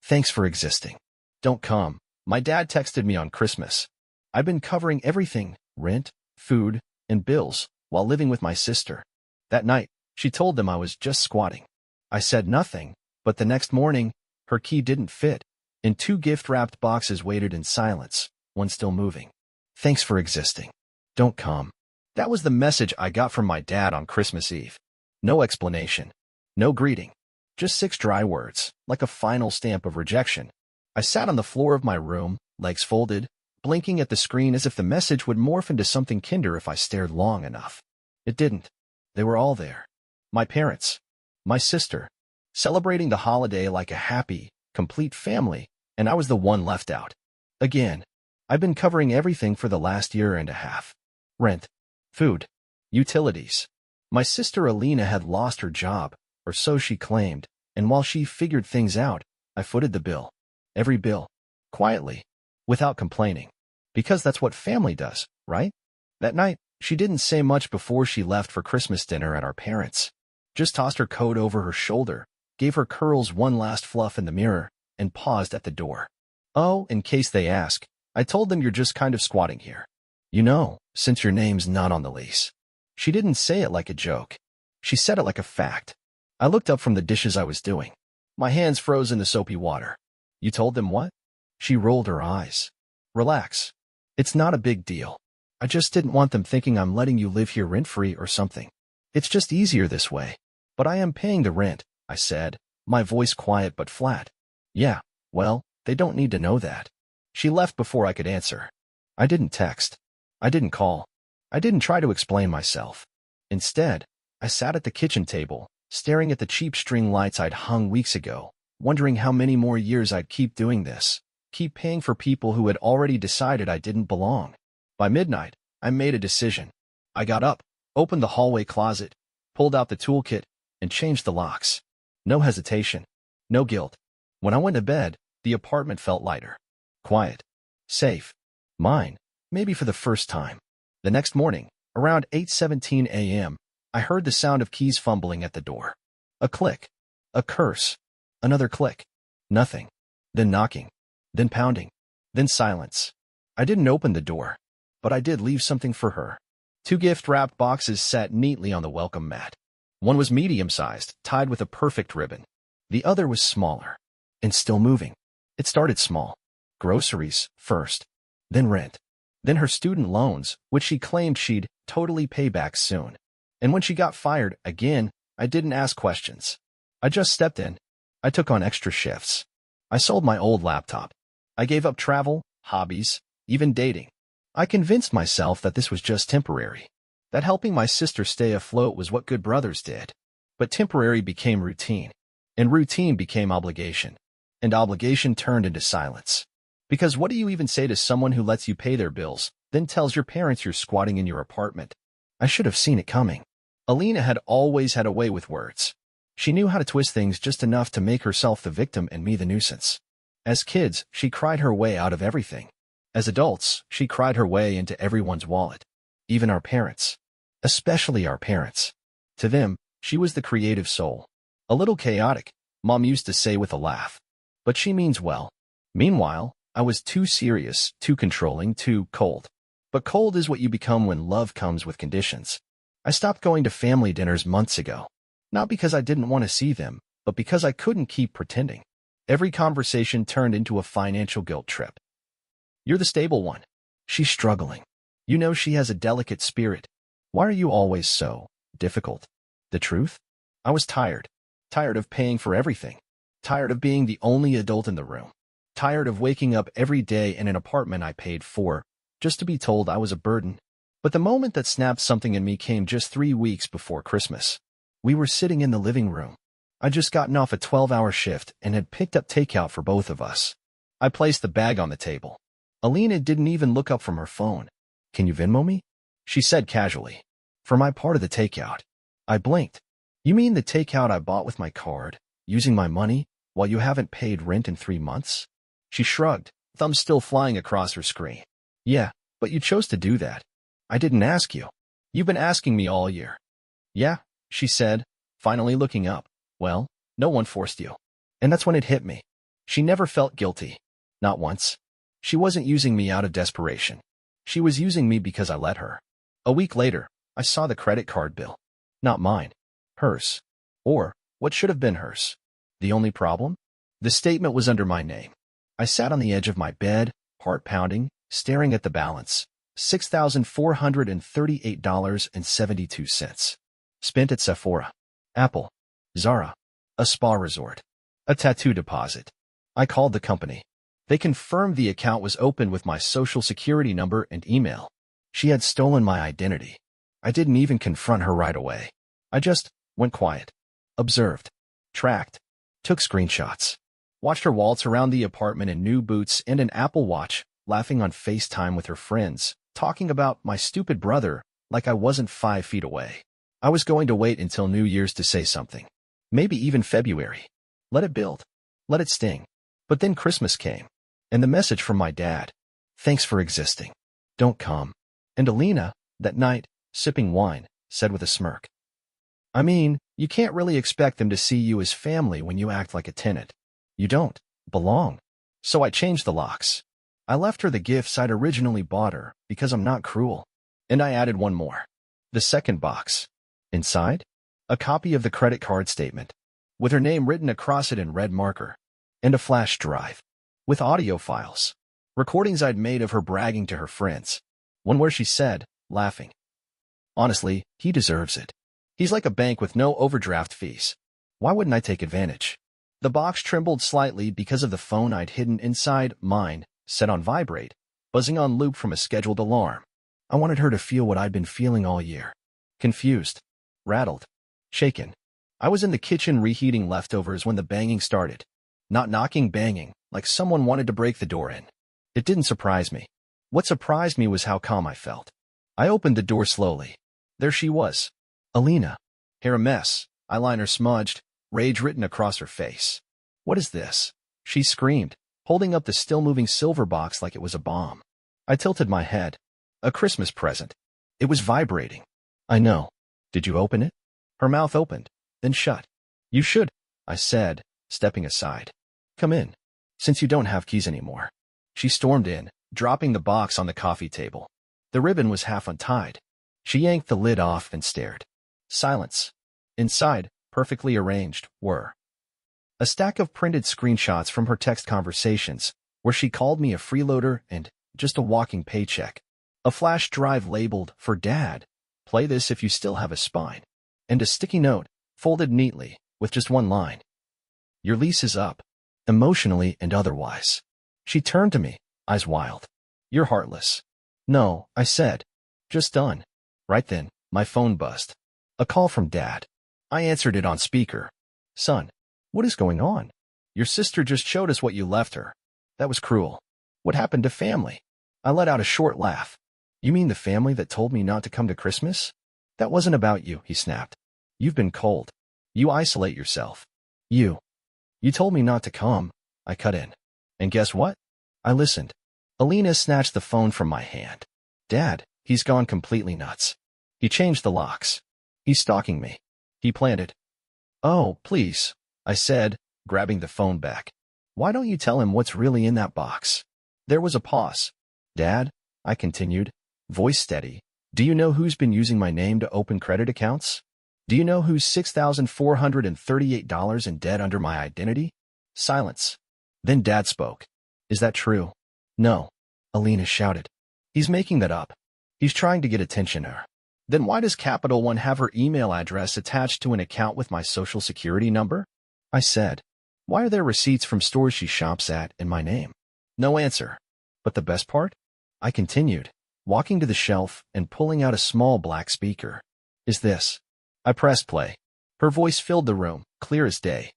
Thanks for existing. Don't come. My dad texted me on Christmas. I've been covering everything, rent, food, and bills, while living with my sister. That night, she told them I was just squatting. I said nothing, but the next morning, her key didn't fit, and 2 gift-wrapped boxes waited in silence, one still moving. Thanks for existing. Don't come. That was the message I got from my dad on Christmas Eve. No explanation. No greeting. Just 6 dry words, like a final stamp of rejection. I sat on the floor of my room, legs folded, blinking at the screen as if the message would morph into something kinder if I stared long enough. It didn't. They were all there. My parents. My sister. Celebrating the holiday like a happy, complete family, and I was the one left out. Again. I've been covering everything for the last year and a half. Rent. Food. Utilities. My sister Alina had lost her job, or so she claimed, and while she figured things out, I footed the bill. Every bill. Quietly. Without complaining. Because that's what family does, right? That night, she didn't say much before she left for Christmas dinner at our parents'. Just tossed her coat over her shoulder, gave her curls one last fluff in the mirror, and paused at the door. Oh, in case they ask, I told them you're just kind of squatting here. You know, since your name's not on the lease. She didn't say it like a joke. She said it like a fact. I looked up from the dishes I was doing. My hands froze in the soapy water. You told them what? She rolled her eyes. Relax. It's not a big deal. I just didn't want them thinking I'm letting you live here rent-free or something. It's just easier this way. But I am paying the rent, I said, my voice quiet but flat. Yeah, well, they don't need to know that. She left before I could answer. I didn't text. I didn't call. I didn't try to explain myself. Instead, I sat at the kitchen table, staring at the cheap string lights I'd hung weeks ago, wondering how many more years I'd keep doing this, keep paying for people who had already decided I didn't belong. By midnight, I made a decision. I got up, opened the hallway closet, pulled out the toolkit, and changed the locks. No hesitation. No guilt. When I went to bed, the apartment felt lighter. Quiet. Safe. Mine. Maybe for the first time. The next morning, around 8:17 a.m., I heard the sound of keys fumbling at the door. A click. A curse. Another click. Nothing. Then knocking. Then pounding. Then silence. I didn't open the door, but I did leave something for her. 2 gift-wrapped boxes sat neatly on the welcome mat. One was medium-sized, tied with a perfect ribbon. The other was smaller. And still moving. It started small. Groceries, first. Then rent. Then her student loans, which she claimed she'd totally pay back soon. And when she got fired, again, I didn't ask questions. I just stepped in. I took on extra shifts. I sold my old laptop. I gave up travel, hobbies, even dating. I convinced myself that this was just temporary. That helping my sister stay afloat was what good brothers did. But temporary became routine. And routine became obligation. And obligation turned into silence. Because what do you even say to someone who lets you pay their bills, then tells your parents you're squatting in your apartment? I should have seen it coming. Alina had always had a way with words. She knew how to twist things just enough to make herself the victim and me the nuisance. As kids, she cried her way out of everything. As adults, she cried her way into everyone's wallet. Even our parents. Especially our parents. To them, she was the creative soul. A little chaotic, Mom used to say with a laugh. But she means well. Meanwhile, I was too serious, too controlling, too cold. But cold is what you become when love comes with conditions. I stopped going to family dinners months ago. Not because I didn't want to see them, but because I couldn't keep pretending. Every conversation turned into a financial guilt trip. You're the stable one. She's struggling. You know she has a delicate spirit. Why are you always so difficult? The truth? I was tired. Tired of paying for everything. Tired of being the only adult in the room. Tired of waking up every day in an apartment I paid for, just to be told I was a burden. But the moment that snapped something in me came just 3 weeks before Christmas. We were sitting in the living room. I'd just gotten off a 12-hour shift and had picked up takeout for both of us. I placed the bag on the table. Alina didn't even look up from her phone. Can you Venmo me? She said casually. For my part of the takeout. I blinked. You mean the takeout I bought with my card, using my money, while you haven't paid rent in 3 months? She shrugged, thumbs still flying across her screen. Yeah, but you chose to do that. I didn't ask you. You've been asking me all year. Yeah, she said, finally looking up. Well, no one forced you. And that's when it hit me. She never felt guilty. Not once. She wasn't using me out of desperation. She was using me because I let her. A week later, I saw the credit card bill. Not mine. Hers. Or, what should have been hers. The only problem? The statement was under my name. I sat on the edge of my bed, heart pounding, staring at the balance. $6,438.72. Spent at Sephora, Apple, Zara, a spa resort, a tattoo deposit. I called the company. They confirmed the account was open with my social security number and email. She had stolen my identity. I didn't even confront her right away. I just went quiet, observed, tracked, took screenshots, watched her waltz around the apartment in new boots and an Apple Watch, laughing on FaceTime with her friends, talking about my stupid brother like I wasn't 5 feet away. I was going to wait until New Year's to say something. Maybe even February. Let it build. Let it sting. But then Christmas came. And the message from my dad. Thanks for existing. Don't come. And Alina, that night, sipping wine, said with a smirk. I mean, you can't really expect them to see you as family when you act like a tenant. You don't belong. So I changed the locks. I left her the gifts I'd originally bought her because I'm not cruel. And I added one more. The second box. Inside? A copy of the credit card statement, with her name written across it in red marker, and a flash drive, with audio files, recordings I'd made of her bragging to her friends. One where she said, laughing, honestly, he deserves it. He's like a bank with no overdraft fees. Why wouldn't I take advantage? The box trembled slightly because of the phone I'd hidden inside mine, set on vibrate, buzzing on loop from a scheduled alarm. I wanted her to feel what I'd been feeling all year. Confused, rattled, shaken. I was in the kitchen reheating leftovers when the banging started. Not knocking, banging, like someone wanted to break the door in. It didn't surprise me. What surprised me was how calm I felt. I opened the door slowly. There she was. Alina. Hair a mess, eyeliner smudged, rage written across her face. What is this? She screamed, holding up the still-moving silver box like it was a bomb. I tilted my head. A Christmas present. It was vibrating. I know. Did you open it? Her mouth opened, then shut. You should, I said, stepping aside. Come in, since you don't have keys anymore. She stormed in, dropping the box on the coffee table. The ribbon was half untied. She yanked the lid off and stared. Silence. Inside, perfectly arranged, were a stack of printed screenshots from her text conversations, where she called me a freeloader and just a walking paycheck. A flash drive labeled, for Dad, play this if you still have a spine. And a sticky note, folded neatly, with just one line. Your lease is up, emotionally and otherwise. She turned to me, eyes wild. You're heartless. No, I said. Just done. Right then, my phone buzzed. A call from Dad. I answered it on speaker. Son, what is going on? Your sister just showed us what you left her. That was cruel. What happened to family? I let out a short laugh. You mean the family that told me not to come to Christmas? That wasn't about you, he snapped. You've been cold. You isolate yourself. You told me not to come, I cut in. And guess what? I listened. Alina snatched the phone from my hand. Dad, he's gone completely nuts. He changed the locks. He's stalking me. He planned it. Oh, please, I said, grabbing the phone back. Why don't you tell him what's really in that box? There was a pause. Dad, I continued, voice steady, do you know who's been using my name to open credit accounts? Do you know who's $6,438 in debt under my identity? Silence. Then Dad spoke. Is that true? No, Alina shouted. He's making that up. He's trying to get attention her. Then why does Capital One have her email address attached to an account with my social security number? I said. Why are there receipts from stores she shops at in my name? No answer. But the best part? I continued, walking to the shelf and pulling out a small black speaker. Is this? I pressed play. Her voice filled the room, clear as day.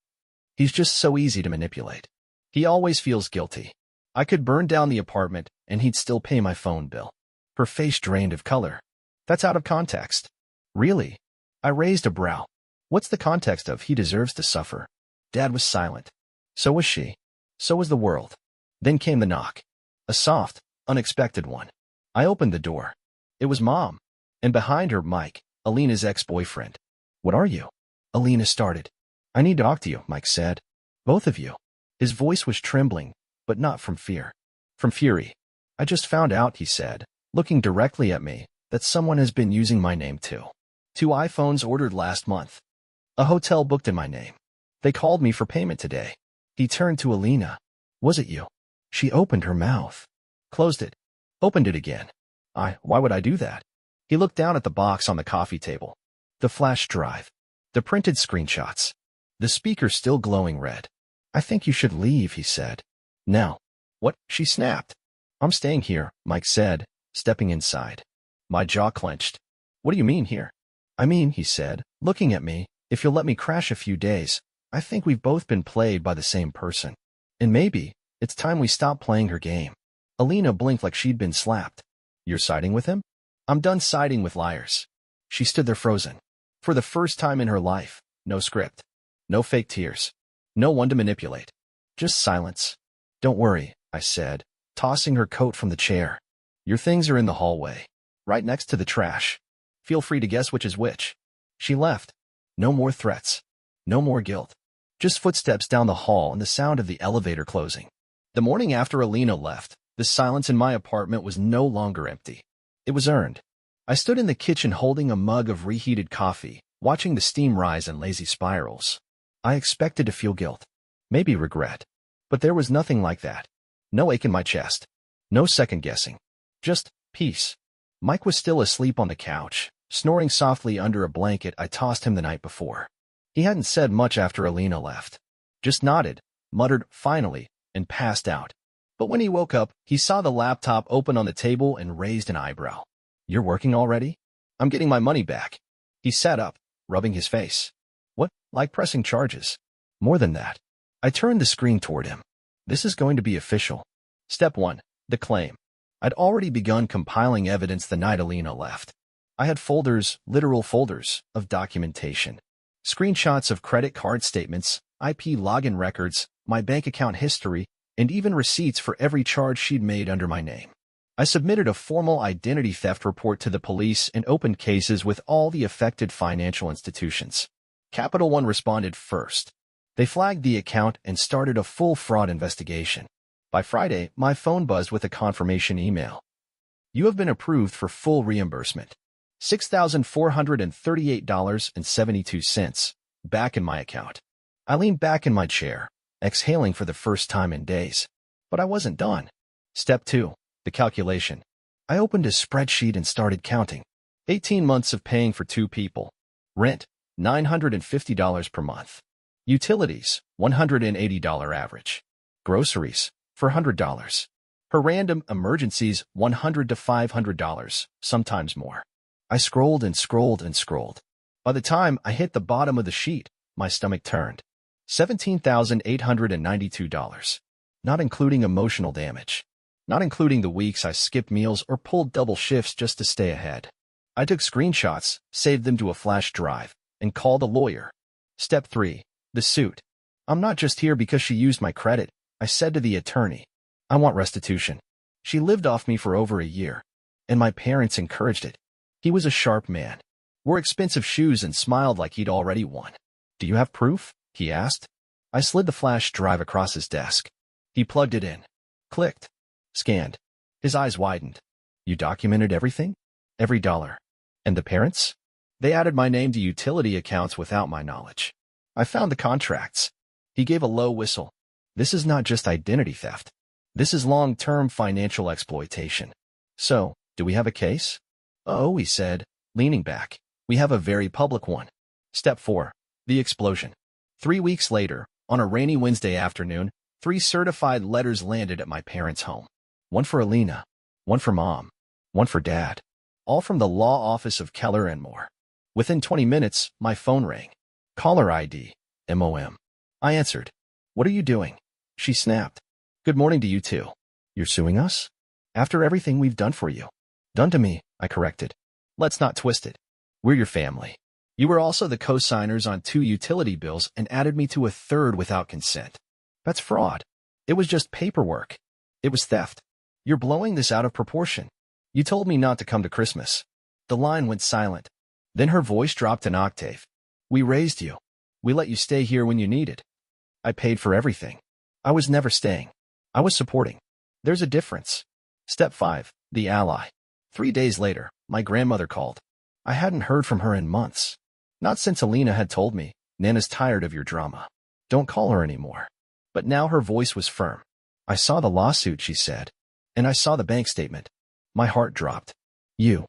He's just so easy to manipulate. He always feels guilty. I could burn down the apartment and he'd still pay my phone bill. Her face drained of color. That's out of context. Really? I raised a brow. What's the context of he deserves to suffer? Dad was silent. So was she. So was the world. Then came the knock. A soft, unexpected one. I opened the door. It was Mom. And behind her, Mike, Alina's ex-boyfriend. What are you? Alina started. I need to talk to you, Mike said. Both of you. His voice was trembling, but not from fear. From fury. I just found out, he said, looking directly at me, that someone has been using my name too. 2 iPhones ordered last month. A hotel booked in my name. They called me for payment today. He turned to Alina. Was it you? She opened her mouth. Closed it. Opened it again. Why would I do that? He looked down at the box on the coffee table. The flash drive. The printed screenshots. The speaker still glowing red. I think you should leave, he said. Now. What? She snapped. I'm staying here, Mike said, stepping inside. My jaw clenched. What do you mean here? I mean, he said, looking at me, if you'll let me crash a few days, I think we've both been played by the same person. And maybe, it's time we stop playing her game. Alina blinked like she'd been slapped. You're siding with him? I'm done siding with liars. She stood there frozen. For the first time in her life, no script. No fake tears. No one to manipulate. Just silence. Don't worry, I said, tossing her coat from the chair. Your things are in the hallway, right next to the trash. Feel free to guess which is which. She left. No more threats. No more guilt. Just footsteps down the hall and the sound of the elevator closing. The morning after Alina left, the silence in my apartment was no longer empty. It was earned. I stood in the kitchen holding a mug of reheated coffee, watching the steam rise in lazy spirals. I expected to feel guilt. Maybe regret. But there was nothing like that. No ache in my chest. No second guessing. Just peace. Mike was still asleep on the couch, snoring softly under a blanket I tossed him the night before. He hadn't said much after Alina left. Just nodded, muttered, finally, and passed out. But when he woke up, he saw the laptop open on the table and raised an eyebrow. You're working already? I'm getting my money back. He sat up, rubbing his face. What? Like pressing charges? More than that. I turned the screen toward him. This is going to be official. Step 1. The claim. I'd already begun compiling evidence the night Alina left. I had folders, literal folders, of documentation. Screenshots of credit card statements, IP login records, my bank account history, and even receipts for every charge she'd made under my name. I submitted a formal identity theft report to the police and opened cases with all the affected financial institutions. Capital One responded first. They flagged the account and started a full fraud investigation. By Friday, my phone buzzed with a confirmation email. You have been approved for full reimbursement. $6,438.72, back in my account. I leaned back in my chair, exhaling for the first time in days. But I wasn't done. Step 2. The calculation. I opened a spreadsheet and started counting. 18 months of paying for 2 people. Rent, $950 per month. Utilities, $180 average. Groceries, $400. Per random emergencies, $100 to $500, sometimes more. I scrolled and scrolled and scrolled. By the time I hit the bottom of the sheet, my stomach turned. $17,892. Not including emotional damage. Not including the weeks I skipped meals or pulled double shifts just to stay ahead. I took screenshots, saved them to a flash drive, and called a lawyer. Step 3. The suit. I'm not just here because she used my credit, I said to the attorney. I want restitution. She lived off me for over a year, and my parents encouraged it. He was a sharp man, wore expensive shoes and smiled like he'd already won. Do you have proof? He asked. I slid the flash drive across his desk. He plugged it in. Clicked. Scanned. His eyes widened. You documented everything? Every dollar. And the parents? They added my name to utility accounts without my knowledge. I found the contracts. He gave a low whistle. This is not just identity theft. This is long-term financial exploitation. So, do we have a case? Oh, he said, leaning back. We have a very public one. Step 4. The explosion. 3 weeks later, on a rainy Wednesday afternoon, 3 certified letters landed at my parents' home. One for Alina, one for Mom, one for Dad. All from the law office of Keller and Moore. Within 20 minutes, my phone rang. Caller ID, MOM. I answered. What are you doing? She snapped. Good morning to you too. You're suing us? After everything we've done for you. Done to me, I corrected. Let's not twist it. We're your family. You were also the co-signers on 2 utility bills and added me to a 3rd without consent. That's fraud. It was just paperwork. It was theft. You're blowing this out of proportion. You told me not to come to Christmas. The line went silent. Then her voice dropped an octave. We raised you. We let you stay here when you needed. I paid for everything. I was never staying. I was supporting. There's a difference. Step 5. The ally. 3 days later, my grandmother called. I hadn't heard from her in months. Not since Alina had told me, Nana's tired of your drama. Don't call her anymore. But now her voice was firm. I saw the lawsuit, she said. And I saw the bank statement. My heart dropped. You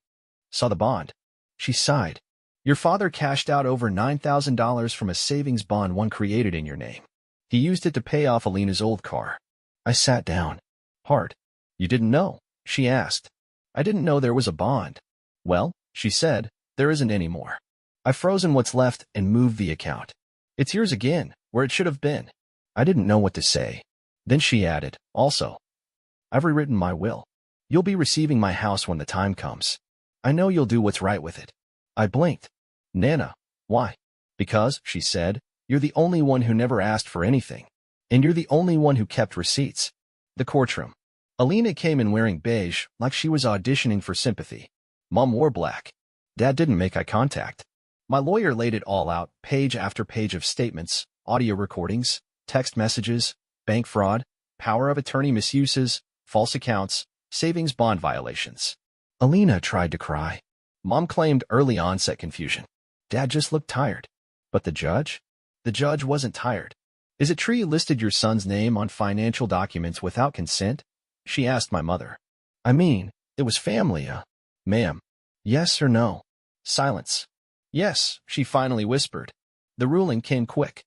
saw the bond. She sighed. Your father cashed out over $9,000 from a savings bond one created in your name. He used it to pay off Alina's old car. I sat down. Hard. You didn't know? She asked. I didn't know there was a bond. Well, she said, there isn't anymore. I've frozen what's left and moved the account. It's yours again, where it should have been. I didn't know what to say. Then she added, also, I've rewritten my will. You'll be receiving my house when the time comes. I know you'll do what's right with it. I blinked. Nana, why? Because, she said, you're the only one who never asked for anything. And you're the only one who kept receipts. The courtroom. Alina came in wearing beige, like she was auditioning for sympathy. Mom wore black. Dad didn't make eye contact. My lawyer laid it all out, page after page of statements, audio recordings, text messages, bank fraud, power of attorney misuses, false accounts, savings bond violations. Alina tried to cry. Mom claimed early onset confusion. Dad just looked tired. But the judge? The judge wasn't tired. Is it true you listed your son's name on financial documents without consent? She asked my mother. I mean, it was family, ma'am. Yes or no? Silence. Yes, she finally whispered. The ruling came quick.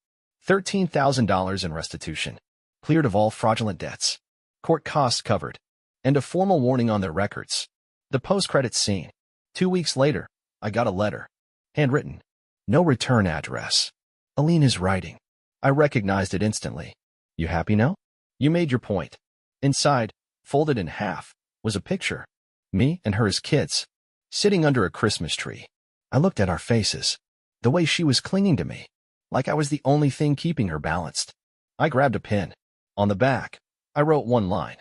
$13,000 in restitution. Cleared of all fraudulent debts. Court costs covered. And a formal warning on their records. The post-credits scene. 2 weeks later, I got a letter. Handwritten. No return address. Alina's writing. I recognized it instantly. You happy now? You made your point. Inside, folded in half, was a picture. Me and her as kids. Sitting under a Christmas tree. I looked at our faces. The way she was clinging to me. Like I was the only thing keeping her balanced. I grabbed a pen. On the back, I wrote one line.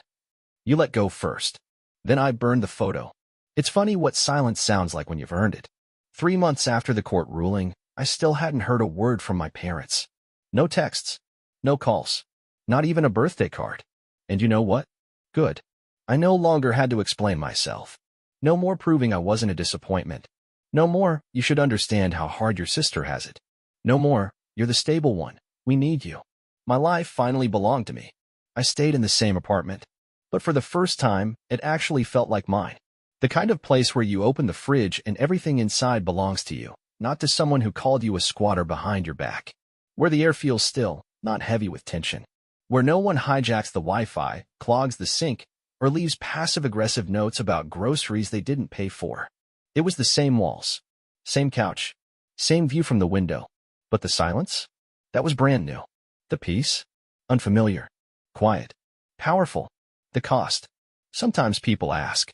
You let go first. Then I burned the photo. It's funny what silence sounds like when you've earned it. 3 months after the court ruling, I still hadn't heard a word from my parents. No texts. No calls. Not even a birthday card. And you know what? Good. I no longer had to explain myself. No more proving I wasn't a disappointment. No more, you should understand how hard your sister has it. No more, you're the stable one. We need you. My life finally belonged to me. I stayed in the same apartment. But for the first time, it actually felt like mine. The kind of place where you open the fridge and everything inside belongs to you, not to someone who called you a squatter behind your back. Where the air feels still, not heavy with tension. Where no one hijacks the Wi-Fi, clogs the sink, or leaves passive-aggressive notes about groceries they didn't pay for. It was the same walls, same couch, same view from the window. But the silence? That was brand new. The peace? Unfamiliar. Quiet. Powerful. The cost. Sometimes people ask,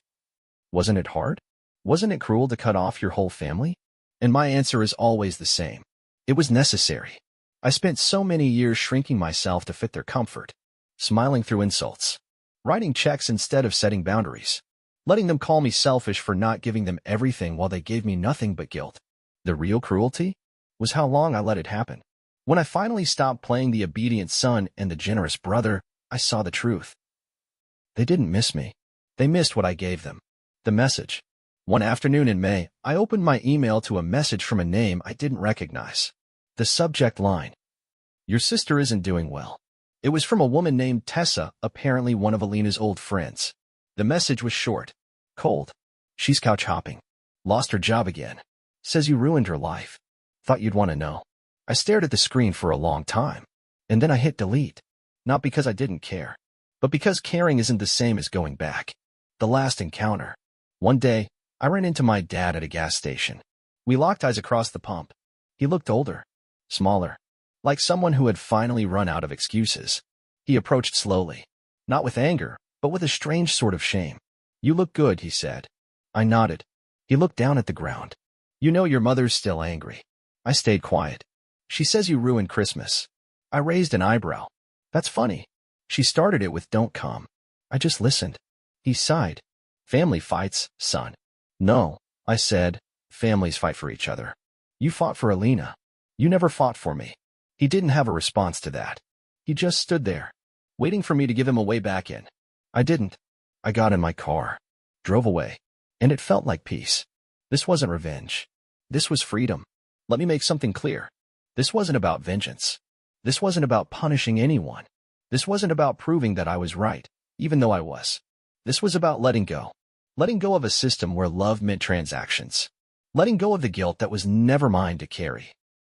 wasn't it hard? Wasn't it cruel to cut off your whole family? And my answer is always the same. It was necessary. I spent so many years shrinking myself to fit their comfort, smiling through insults, writing checks instead of setting boundaries, letting them call me selfish for not giving them everything while they gave me nothing but guilt. The real cruelty was how long I let it happen. When I finally stopped playing the obedient son and the generous brother, I saw the truth. They didn't miss me. They missed what I gave them. The message. One afternoon in May, I opened my email to a message from a name I didn't recognize. The subject line. Your sister isn't doing well. It was from a woman named Tessa, apparently one of Alina's old friends. The message was short. Cold. She's couch hopping. Lost her job again. Says you ruined her life. Thought you'd want to know. I stared at the screen for a long time. And then I hit delete. Not because I didn't care, but because caring isn't the same as going back. The last encounter. One day, I ran into my dad at a gas station. We locked eyes across the pump. He looked older, smaller, like someone who had finally run out of excuses. He approached slowly, not with anger, but with a strange sort of shame. You look good, he said. I nodded. He looked down at the ground. You know your mother's still angry. I stayed quiet. She says you ruined Christmas. I raised an eyebrow. That's funny. She started it with don't come. I just listened. He sighed. Family fights, son. No, I said. Families fight for each other. You fought for Alina. You never fought for me. He didn't have a response to that. He just stood there. waiting for me to give him a way back in. I didn't. I got in my car, drove away, and it felt like peace. This wasn't revenge. This was freedom. Let me make something clear. This wasn't about vengeance. This wasn't about punishing anyone. This wasn't about proving that I was right, even though I was. This was about letting go. Letting go of a system where love meant transactions. Letting go of the guilt that was never mine to carry.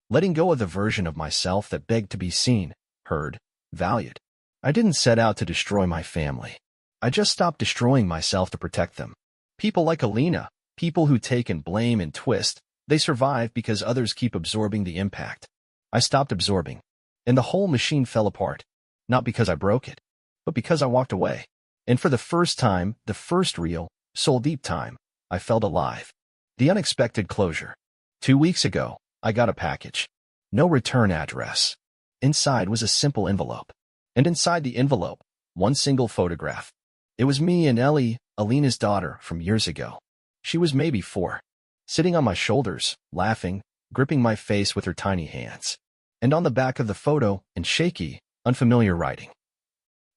Letting go of the version of myself that begged to be seen, heard, valued. I didn't set out to destroy my family. I just stopped destroying myself to protect them. People like Alina, people who take and blame and twist, they survive because others keep absorbing the impact. I stopped absorbing, and the whole machine fell apart. Not because I broke it, but because I walked away. And for the first time, the first real, soul-deep time, I felt alive. The unexpected closure. 2 weeks ago, I got a package. No return address. Inside was a simple envelope. And inside the envelope, one single photograph. It was me and Ellie, Alina's daughter, from years ago. She was maybe 4, sitting on my shoulders, laughing, gripping my face with her tiny hands. And on the back of the photo, in shaky, unfamiliar writing,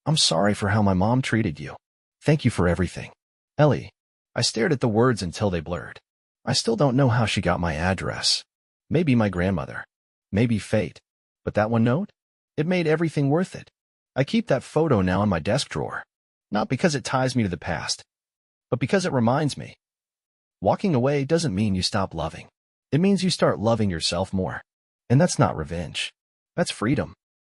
"I'm sorry for how my mom treated you. Thank you for everything. Ellie." I stared at the words until they blurred. I still don't know how she got my address. Maybe my grandmother. Maybe fate. But that one note? It made everything worth it. I keep that photo now in my desk drawer. Not because it ties me to the past, but because it reminds me. Walking away doesn't mean you stop loving. It means you start loving yourself more. And that's not revenge. That's freedom.